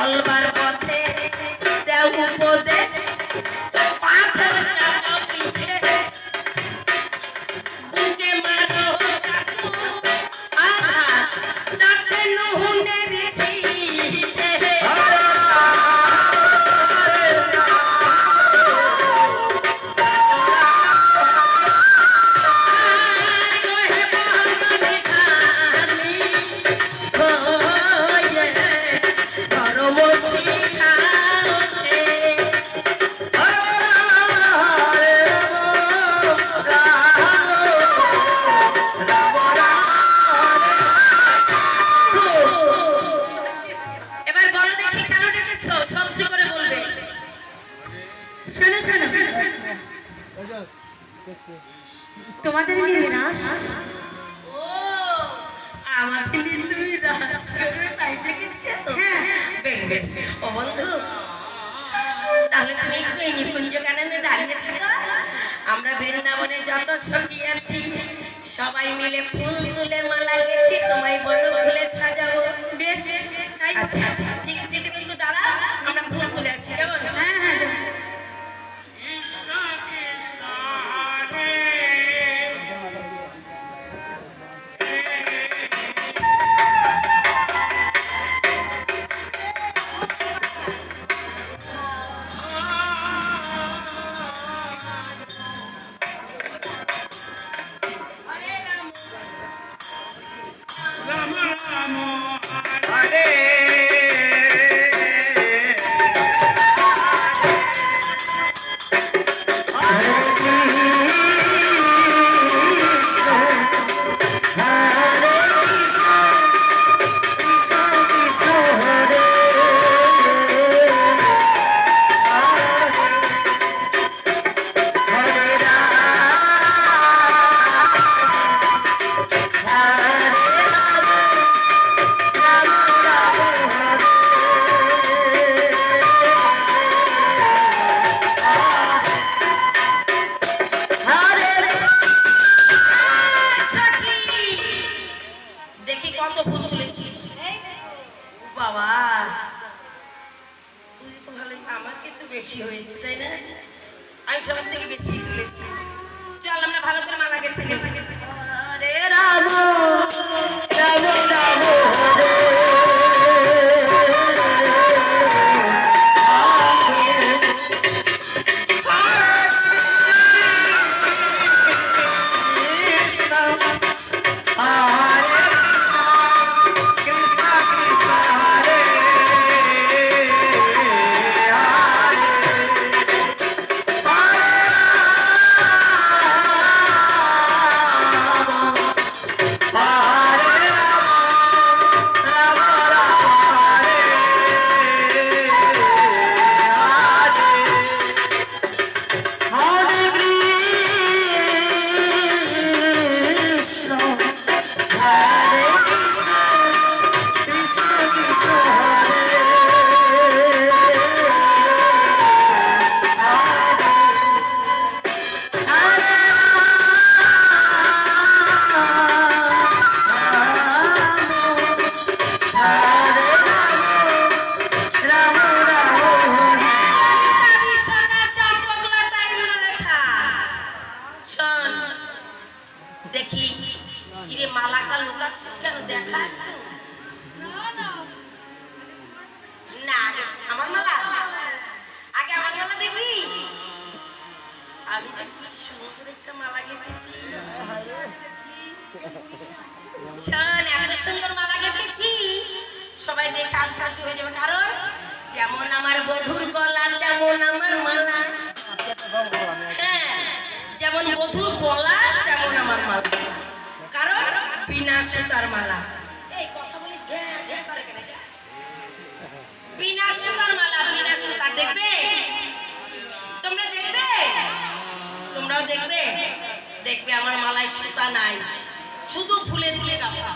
চলবার পথে দেও উপদেশ পাথর চাপা পিঠে বুকে মারো চাকু আঘাত তাতে নুনের ছিটে তোমাদের নিরাশ ও আমাদের তুমি রাস করে তাই ডেকেছে তো বেশ বেশ ও বন্ধু তাহলে তুমি একটু এই নিকুঞ্জ কানন্দে দাঁড়িয়ে থাকো আমরা বৃন্দাবনে যত সখী আছি সবাই মিলে ফুল তুলে মালা গেঁথে তোমায় বড় ফুলে সাজাবো বেশ আচ্ছা ঠিক আছে তুমি একটু দাঁড়াও আমরা ফুল তুলে আসছি কেমন হ্যাঁ হ্যাঁ বেশি হয়েছে তাই না আমি সবার থেকে বেশি তুলেছি চল আমরা ভালো করে মালা গেঁথে নেব হরে রাম রাম রাম হরে দেখি কিরে মালাটা লুকাচ্ছিস কেন দেখা একটু না আগে আমার মালা দেখবি আমি তো কি সুন্দর একটা মালা গেঁথেছি শোন এত সুন্দর মালা গেঁথেছি সবাই দেখে আশ্চর্য হয়ে যাবে কারণ যেমন আমার বধুর গলা তেমন আমার মালা হ্যাঁ যেমন বধুর গলা তেমন আমার মালা কারণ বিনা সুতার মালা এই কথা বলি করে কেন বিনা সুতার মালা বিনা সুতা দেখবে তোমরাও দেখবে আমার মালায় সুতা নাই শুধু ফুলে ফুলে গাঁথা